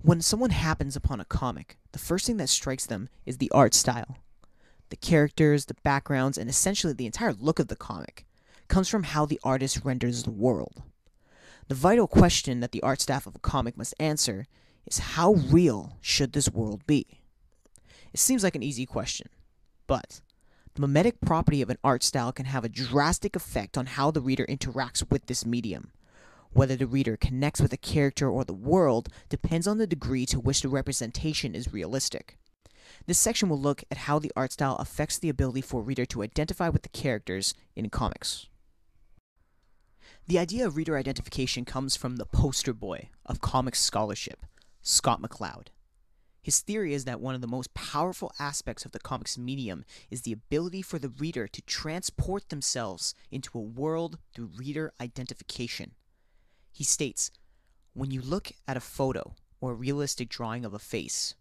When someone happens upon a comic, the first thing that strikes them is the art style. The characters, the backgrounds, and essentially the entire look of the comic comes from how the artist renders the world. The vital question that the art staff of a comic must answer is how real should this world be? It seems like an easy question, but the mimetic property of an art style can have a drastic effect on how the reader interacts with this medium. Whether the reader connects with a character or the world depends on the degree to which the representation is realistic. This section will look at how the art style affects the ability for a reader to identify with the characters in comics. The idea of reader identification comes from the poster boy of comics scholarship, Scott McCloud. His theory is that one of the most powerful aspects of the comics medium is the ability for the reader to transport themselves into a world through reader identification. He states, when you look at a photo or a realistic drawing of a face,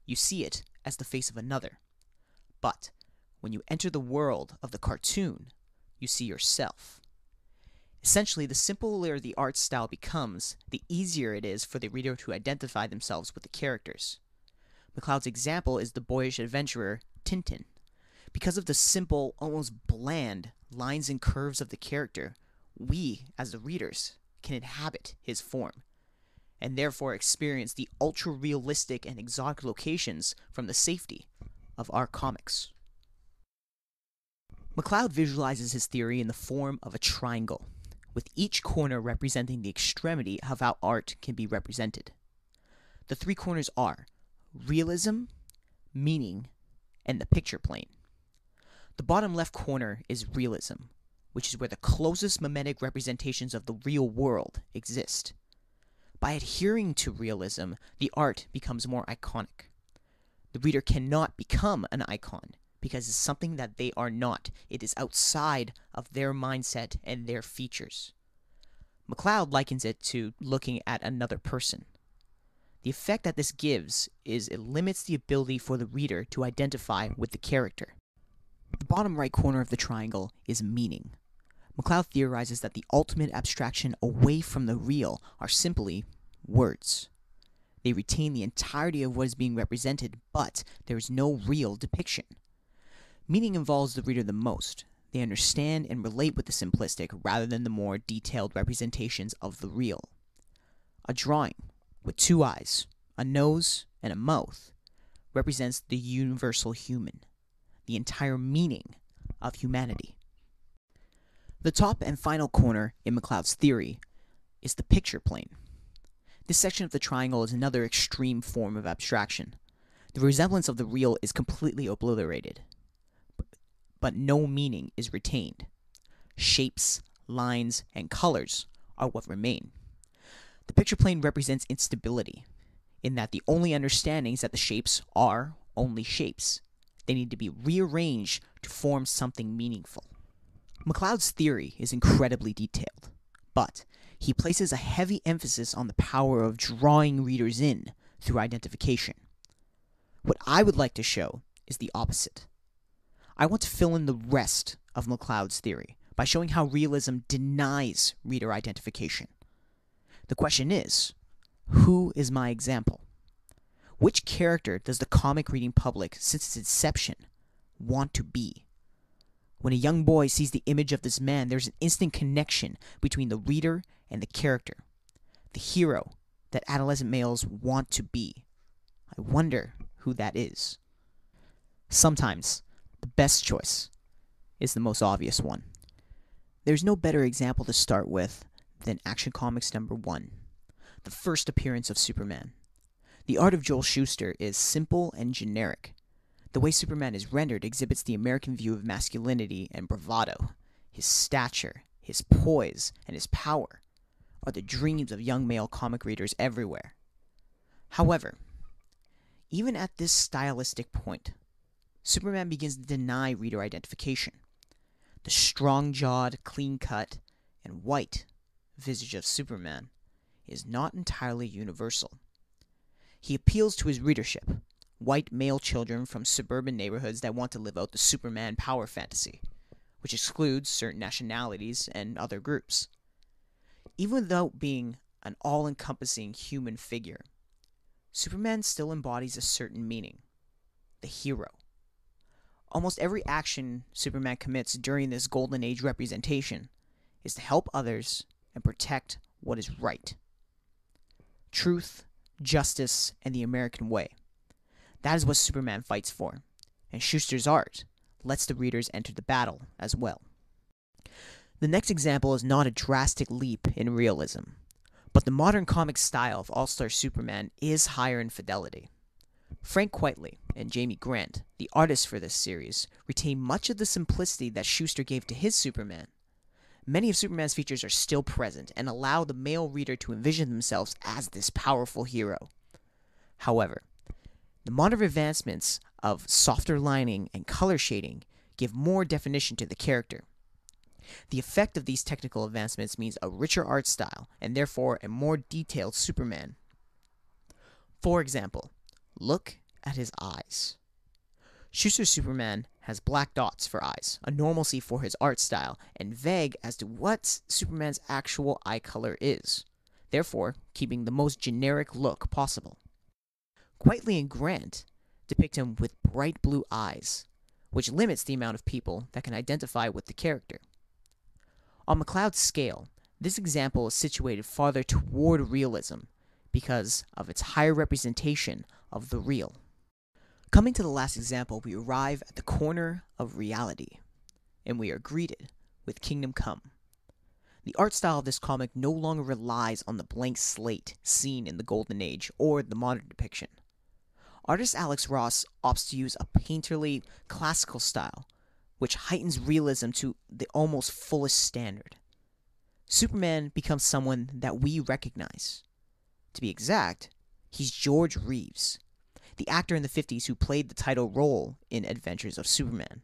you see it as the face of another. But when you enter the world of the cartoon, you see yourself. Essentially, the simpler the art style becomes, the easier it is for the reader to identify themselves with the characters. McCloud's example is the boyish adventurer Tintin. Because of the simple, almost bland lines and curves of the character, we, as the readers, can inhabit his form, and therefore experience the ultra-realistic and exotic locations from the safety of our comics. McCloud visualizes his theory in the form of a triangle, with each corner representing the extremity of how art can be represented. The three corners are realism, meaning, and the picture plane. The bottom left corner is realism, which is where the closest mimetic representations of the real world exist. By adhering to realism, the art becomes more iconic. The reader cannot become an icon because it's something that they are not. It is outside of their mindset and their features. McCloud likens it to looking at another person. The effect that this gives is it limits the ability for the reader to identify with the character. The bottom right corner of the triangle is meaning. McCloud theorizes that the ultimate abstraction away from the real are simply words. They retain the entirety of what is being represented, but there is no real depiction. Meaning involves the reader the most. They understand and relate with the simplistic rather than the more detailed representations of the real. A drawing with two eyes, a nose, and a mouth represents the universal human, the entire meaning of humanity. The top and final corner in McCloud's theory is the picture plane. This section of the triangle is another extreme form of abstraction. The resemblance of the real is completely obliterated, but no meaning is retained. Shapes, lines, and colors are what remain. The picture plane represents instability, in that the only understanding is that the shapes are only shapes. They need to be rearranged to form something meaningful. McCloud's theory is incredibly detailed, but he places a heavy emphasis on the power of drawing readers in through identification. What I would like to show is the opposite. I want to fill in the rest of McCloud's theory by showing how realism denies reader identification. The question is, who is my example? Which character does the comic reading public, since its inception, want to be? When a young boy sees the image of this man, there's an instant connection between the reader and the character, the hero that adolescent males want to be. I wonder who that is. Sometimes, the best choice is the most obvious one. There's no better example to start with than Action Comics #1, the first appearance of Superman. The art of Joel Shuster is simple and generic. The way Superman is rendered exhibits the American view of masculinity and bravado. His stature, his poise, and his power are the dreams of young male comic readers everywhere. However, even at this stylistic point, Superman begins to deny reader identification. The strong-jawed, clean-cut, and white visage of Superman is not entirely universal. He appeals to his readership, white male children from suburban neighborhoods that want to live out the Superman power fantasy, which excludes certain nationalities and other groups. Even without being an all-encompassing human figure, Superman still embodies a certain meaning: the hero. Almost every action Superman commits during this Golden Age representation is to help others and protect what is right. Truth, justice, and the American way. That is what Superman fights for, and Shuster's art lets the readers enter the battle as well. The next example is not a drastic leap in realism, but the modern comic style of All-Star Superman is higher in fidelity. Frank Quitely and Jamie Grant, the artists for this series, retain much of the simplicity that Shuster gave to his Superman. Many of Superman's features are still present and allow the male reader to envision themselves as this powerful hero. However, the modern advancements of softer lining and color shading give more definition to the character. The effect of these technical advancements means a richer art style and therefore a more detailed Superman. For example, look at his eyes. Shuster's Superman has black dots for eyes, a normalcy for his art style, and vague as to what Superman's actual eye color is, therefore keeping the most generic look possible. Quitely and Grant depict him with bright blue eyes, which limits the amount of people that can identify with the character. On McCloud's scale, this example is situated farther toward realism because of its higher representation of the real. Coming to the last example, we arrive at the corner of reality, and we are greeted with Kingdom Come. The art style of this comic no longer relies on the blank slate seen in the Golden Age or the modern depiction. Artist Alex Ross opts to use a painterly, classical style, which heightens realism to the almost fullest standard. Superman becomes someone that we recognize. To be exact, he's George Reeves, the actor in the 50s who played the title role in Adventures of Superman.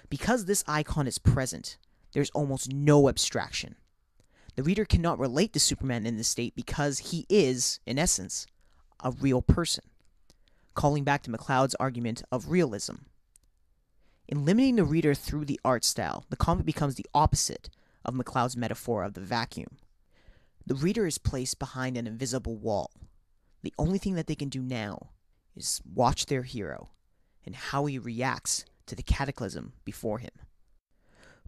Because this icon is present, there's almost no abstraction. The reader cannot relate to Superman in this state because he is, in essence, a real person, calling back to McCloud's argument of realism. In limiting the reader through the art style, the comic becomes the opposite of McCloud's metaphor of the vacuum. The reader is placed behind an invisible wall. The only thing that they can do now is watch their hero and how he reacts to the cataclysm before him.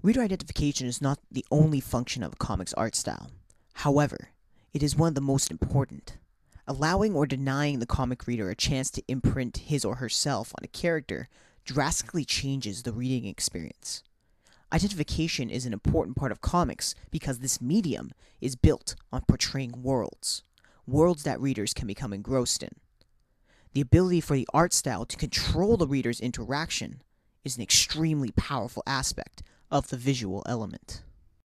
Reader identification is not the only function of a comic's art style. However, it is one of the most important. Allowing or denying the comic reader a chance to imprint his or herself on a character drastically changes the reading experience. Identification is an important part of comics because this medium is built on portraying worlds that readers can become engrossed in. The ability for the art style to control the reader's interaction is an extremely powerful aspect of the visual element.